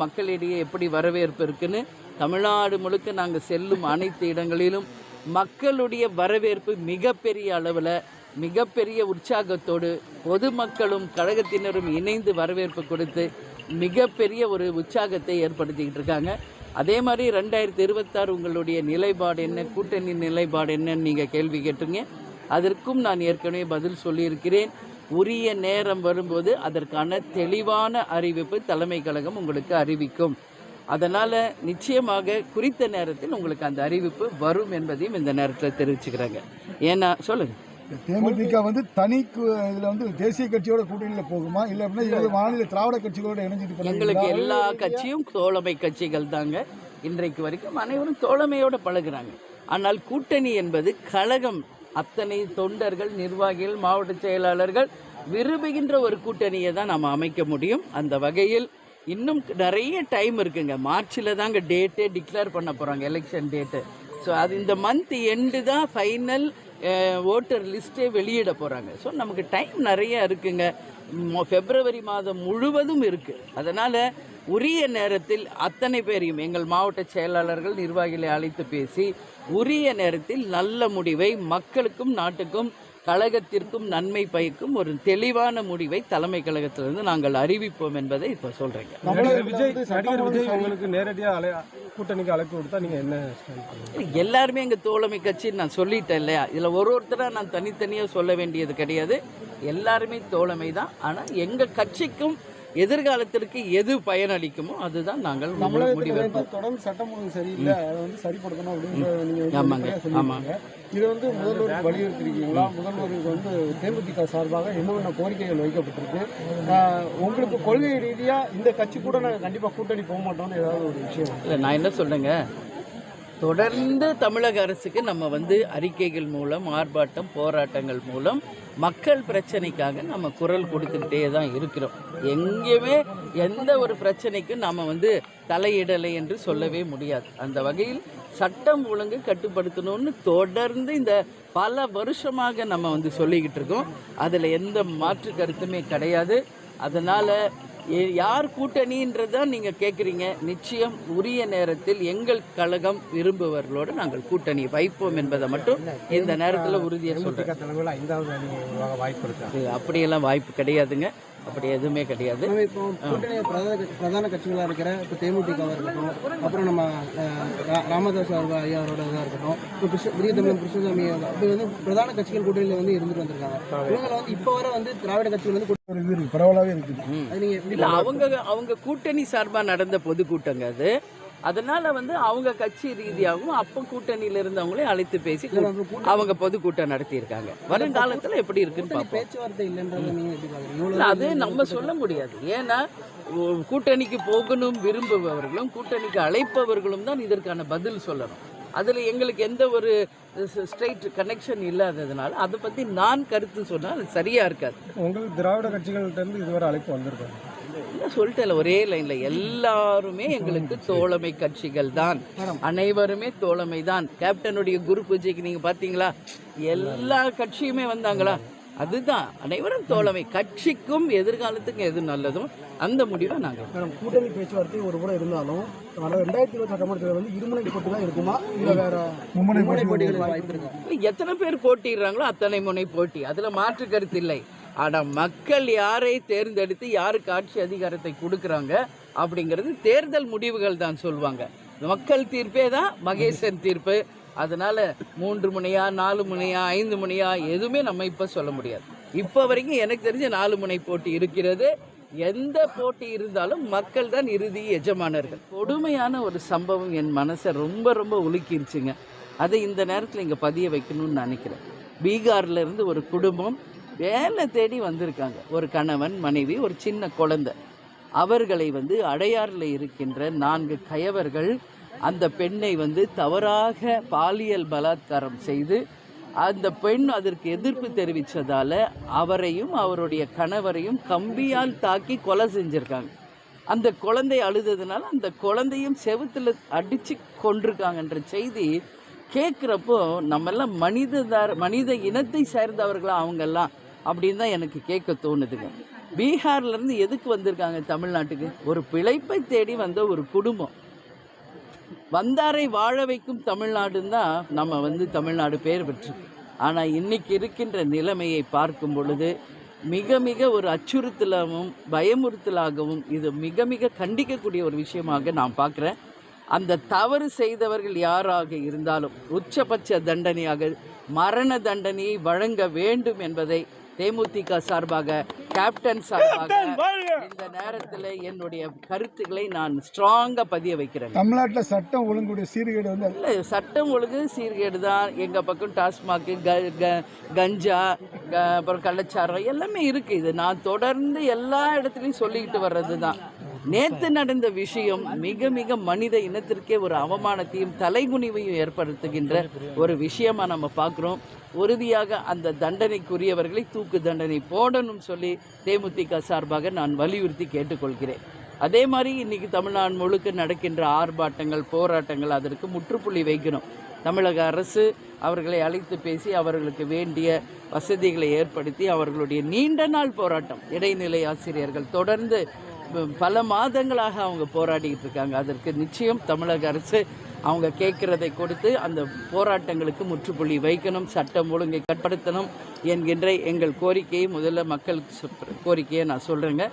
மக்களிடையே எப்படி வரவேற்பு இருக்குன்னு தமிழ்நாடு முழுக்க நாங்கள் செல்லும் அனைத்து இடங்களிலும் மக்களுடைய வரவேற்பு மிகப்பெரிய அளவில் மிகப்பெரிய உற்சாகத்தோடு பொதுமக்களும் கழகத்தினரும் இணைந்து வரவேற்பு கொடுத்து மிகப்பெரிய ஒரு உற்சாகத்தை ஏற்படுத்திக்கிட்டு இருக்காங்க. அதே மாதிரி 2026 உங்களுடைய நிலைப்பாடு என்ன, கூட்டணி நிலைப்பாடு என்னன்னு நீங்கள் கேள்வி கேட்டுங்க. அதற்கும் நான் ஏற்கனவே பதில் சொல்லியிருக்கிறேன். உரிய நேரம் வரும்போது அதற்கான தெளிவான அறிவிப்பு தலைமை கழகம் உங்களுக்கு அறிவிக்கும். அதனால் நிச்சயமாக குறித்த நேரத்தில் உங்களுக்கு அந்த அறிவிப்பு வரும் என்பதையும் இந்த நேரத்தில் தெரிவிச்சுக்கிறாங்க. ஏன்னா சொல்லுங்கள், தேமுதிக தனி இதில் தேசிய கட்சியோட கூட்டணியில் போகுமா, இல்லை அப்படின்னா மாநில திராவிட கட்சிகளோட இணைஞ்சிட்டு? எங்களுக்கு எல்லா கட்சியும் தோழமை கட்சிகள் தாங்க. இன்றைக்கு வரைக்கும் அனைவரும் தோழமையோடு பழகுறாங்க. ஆனால் கூட்டணி என்பது கழகம் அத்தனை தொண்டர்கள், நிர்வாகிகள், மாவட்ட செயலாளர்கள் விரும்புகின்ற ஒரு கூட்டணியை தான் நம்ம அமைக்க முடியும். அந்த வகையில் இன்னும் நிறைய டைம் இருக்குங்க. மார்ச்சில் தாங்க டேட்டே டிக்ளேர் பண்ண போகிறாங்க, எலெக்ஷன் டேட்டு. ஸோ அது இந்த மந்த் எண்டு தான் ஃபைனல் ஓட்டர் லிஸ்ட்டே வெளியிட போகிறாங்க. ஸோ நமக்கு டைம் நிறைய இருக்குங்க. பிப்ரவரி மாதம் முழுவதும் இருக்குது. அதனால் உரிய நேரத்தில் அத்தனை பேரையும் எங்கள் மாவட்ட செயலாளர்கள், நிர்வாகிகளை அழைத்து பேசி உரிய நேரத்தில் நல்ல முடிவை மக்களுக்கும் நாட்டுக்கும் கழகத்திற்கும் நன்மை பயக்கும் ஒரு தெளிவான முடிவை தலைமை கழகத்திலிருந்து நாங்கள் அறிவிப்போம் என்பதை இப்போ சொல்கிறேங்க. உங்களுக்கு நேரடியாக கூட்டணிக்கு அழைப்பு கொடுத்தா நீங்கள் என்ன? எல்லாருமே எங்கள் தோழமை கட்சின்னு நான் சொல்லிட்டேன் இல்லையா? இதில் ஒருத்தராக நான் தனித்தனியாக சொல்ல வேண்டியது கிடையாது. எல்லாருமே தோழமை தான். ஆனால் எங்கள் கட்சிக்கும் எதிர்காலத்திற்கு எது பயனளிக்குமோ அதுதான் நாங்கள் முடிவெடுப்போம். தொடர்ந்து சட்டம் ஒழுங்கு சரியில்லை, அதை சரிப்படுத்தணும் அப்படின்னு ஆமாங்க. ஆமாங்க. இது முதல்வருக்கு வலியுறுத்திருக்கீங்களா? முதல்வருக்கு தேமுதிக சார்பாக என்னென்ன கோரிக்கைகள் வைக்கப்பட்டிருக்கு? உங்களுக்கு கொள்கை ரீதியாக இந்த கட்சி கூட நாங்கள் கண்டிப்பாக கூட்டணி போக மாட்டோம்னு ஏதாவது ஒரு விஷயம்? இல்லை, நான் என்ன சொல்றேங்க, தொடர்ந்து தமிழக அரசுக்கு நம்ம அறிக்கைகள் மூலம், ஆர்ப்பாட்டம், போராட்டங்கள் மூலம் மக்கள் பிரச்சனைக்காக நம்ம குரல் கொடுத்துக்கிட்டே தான் இருக்கிறோம். எங்கேயுமே எந்த ஒரு பிரச்சனைக்கும் நம்ம தலையிடலை என்று சொல்லவே முடியாது. அந்த வகையில் சட்டம் ஒழுங்கு கட்டுப்படுத்தணும்னு தொடர்ந்து இந்த பல வருஷமாக நம்ம சொல்லிக்கிட்டு இருக்கோம். அதில் எந்த மாற்று கருத்துமே கிடையாது. அதனால் யார் கூட்டணின்றதான் நீங்கள் கேட்குறீங்க. நிச்சயம் உரிய நேரத்தில் எங்கள் கழகம் விரும்புவர்களோடு நாங்கள் கூட்டணி வைப்போம் என்பதை மட்டும் இந்த நேரத்தில் உறுதியாக சொல்கிறேன். அப்படியெல்லாம் வாய்ப்பு கிடையாதுங்க. அப்படி எதுவுமே கிடையாது. இப்போ கூட்டணி பிரதான கட்சிகளாக இருக்கிற இப்போ தேமுதிகவாக இருக்கட்டும், அப்புறம் நம்ம ராமதாஸ் ஐயா அவரோட இதாக இருக்கட்டும், இப்போ புதிய தமிழ் கிருஷ்ணசாமி அப்படி பிரதான கட்சிகள் கூட்டணியில் இருந்துட்டு வந்திருக்காங்க. இவங்களை இப்போ வர திராவிட கட்சிகள் பரவலாகவே இருக்குது. அவங்க கூட்டணி சார்பாக நடந்த பொதுக்கூட்டங்க அது. அதனால அவங்க கட்சி ரீதியாகவும் அப்போ கூட்டணியில் இருந்தவங்களே அழைத்து பேசி அவங்க பொதுக்கூட்டம் நடத்தியிருக்காங்க. வருங்காலத்தில் எப்படி இருக்குன்னு பேச்சுவார்த்தை இல்லைன்றது அது நம்ம சொல்ல முடியாது. ஏன்னா கூட்டணிக்கு போகணும் விரும்புபவர்களும் கூட்டணிக்கு அழைப்பவர்களும் தான் இதற்கான பதில் சொல்லணும். அதில் எங்களுக்கு எந்த ஒரு ஸ்ட்ரெயிட் கனெக்ஷன் இல்லாததுனால அதை பற்றி நான் கருத்து சொன்னால் அது சரியாக இருக்காது. உங்களுக்கு திராவிட கட்சிகள்கிட்ட இதுவரை அழைப்பு வந்திருக்காங்க? இல்லை, சொல்லிட்டேன் ஒரே லைனில், எல்லாருமே எங்களுக்கு தோழமை கட்சிகள் தான். அனைவருமே தோழமை தான். கேப்டனுடைய குரு பூஜைக்கு நீங்கள் பார்த்தீங்களா? எல்லா கட்சியுமே வந்தாங்களா? அதுதான், அனைவரும் தோழமை. கட்சிக்கும் எதிர்காலத்துக்கும் எது நல்லதும் அந்த முடிவை நாங்கள். கூட்டணி பேச்சுவார்த்தை ஒரு கூட இருந்தாலும் 2020 சட்டமன்றத்தில் இருமுனை போட்டி தான் இருக்குமா, இல்லை வேற மும்முனை போட்டிகள் வாய்ப்பு இருக்கு? எத்தனை பேர் போட்டிடுறாங்களோ அத்தனை முனை போட்டி, அதில் மாற்று கருத்து இல்லை. ஆனால் மக்கள் யாரை தேர்ந்தெடுத்து யாருக்கு ஆட்சி அதிகாரத்தை கொடுக்குறாங்க அப்படிங்கிறது தேர்தல் முடிவுகள் தான் சொல்லுவாங்க. மக்கள் தீர்ப்பே தான் மகேசன் தீர்ப்பு. அதனால் 3 முனையா 4 முனையா 5 முனையா எதுவுமே நம்ம இப்போ சொல்ல முடியாது. இப்போ வரைக்கும் எனக்கு தெரிஞ்ச 4 முனை போட்டி இருக்கிறது. எந்த போட்டி இருந்தாலும் மக்கள் தான் இறுதி எஜமானர்கள். கொடுமையான ஒரு சம்பவம் என் மனசை ரொம்ப ரொம்ப உலுக்கிருச்சுங்க. அதை இந்த நேரத்தில் இங்கே பதிய வைக்கணும்னு நினைக்கிறேன். பீகார்லேருந்து ஒரு குடும்பம் வேலை தேடி வந்திருக்காங்க. ஒரு கணவன், மனைவி, ஒரு சின்ன குழந்தை. அவர்களை அடையாறில் இருக்கின்ற 4 கயவர்கள் அந்த பெண்ணை தவறாக பாலியல் பலாத்காரம் செய்து அந்த பெண் அதற்கு எதிர்ப்பு தெரிவித்ததால் அவரையும் அவருடைய கணவரையும் கம்பியால் தாக்கி கொலை செஞ்சுருக்காங்க. அந்த குழந்தை அழுததுனால அந்த குழந்தையும் செவுத்தில் அடித்து கொண்டிருக்காங்கன்ற செய்தி கேட்குறப்போ நம்மெல்லாம் மனித இனத்தை சேர்ந்தவர்களா அவங்கெல்லாம் அப்படின்னு தான் எனக்கு கேட்க தோணுதுங்க. பீகார்லேருந்து எதுக்கு வந்திருக்காங்க தமிழ்நாட்டுக்கு? ஒரு பிழைப்பை தேடி வந்த ஒரு குடும்பம். வந்தாரை வாழ வைக்கும் தமிழ்நாடுன்னு தான் நம்ம தமிழ்நாடு பேர் பெற்றிருக்கு. ஆனால் இன்னைக்கு இருக்கின்ற நிலைமையை பார்க்கும் பொழுது மிக மிக ஒரு அச்சுறுத்தலாகவும் பயமுறுத்தலாகவும் இது மிக மிக கண்டிக்கக்கூடிய ஒரு விஷயமாக நான் பார்க்குறேன். அந்த தவறு செய்தவர்கள் யாராக இருந்தாலும் உச்சபட்ச தண்டனையாக மரண தண்டனையை வழங்க வேண்டும் என்பதை தேமுதிக சார்பாக, கேப்டன் சார்பாக இந்த நேரத்தில் என்னுடைய கருத்துக்களை நான் ஸ்ட்ராங்காக பதிய வைக்கிறேன். தமிழ்நாட்டில் சட்டம் ஒழுங்குடைய சீர்கேடு இல்லை, சட்டம் ஒழுங்கு சீர்கேடு தான். எங்கள் பக்கம் டாஸ்மாக்கு, கஞ்சா, அப்புறம் கள்ளச்சாரம் எல்லாமே இருக்குது. இது நான் தொடர்ந்து எல்லா இடத்துலையும் சொல்லிக்கிட்டு வர்றது தான். நேற்று நடந்த விஷயம் மிக மிக மனித இனத்திற்கே ஒரு அவமானத்தையும் தலைகுனிவையும் ஏற்படுத்துகின்ற ஒரு விஷயமாக நம்ம பார்க்குறோம். உறுதியாக அந்த தண்டனைக்குரியவர்களை தூக்கு தண்டனை போடணும் சொல்லி தேமுதிக சார்பாக நான் வலியுறுத்தி கேட்டுக்கொள்கிறேன். அதே மாதிரி இன்றைக்கி தமிழ்நாடு முழுக்க நடக்கின்ற ஆர்ப்பாட்டங்கள், போராட்டங்கள் அதற்கு முற்றுப்புள்ளி வைக்கணும். தமிழக அரசு அவர்களை அழைத்து பேசி அவர்களுக்கு வேண்டிய வசதிகளை ஏற்படுத்தி அவர்களுடைய நீண்ட நாள் போராட்டம், இடைநிலை ஆசிரியர்கள் தொடர்ந்து பல மாதங்களாக அவங்க போராடிக்கிட்டு இருக்காங்க. அதற்கு நிச்சயம் தமிழக அரசு அவங்க கேட்குறதை கொடுத்து அந்த போராட்டங்களுக்கு முற்றுப்புள்ளி வைக்கணும், சட்டம் ஒழுங்கை கட்டுப்படுத்தணும் என்கின்ற எங்கள் கோரிக்கையை முதல்ல மக்களுக்கு கோரிக்கையை நான் சொல்கிறேங்க.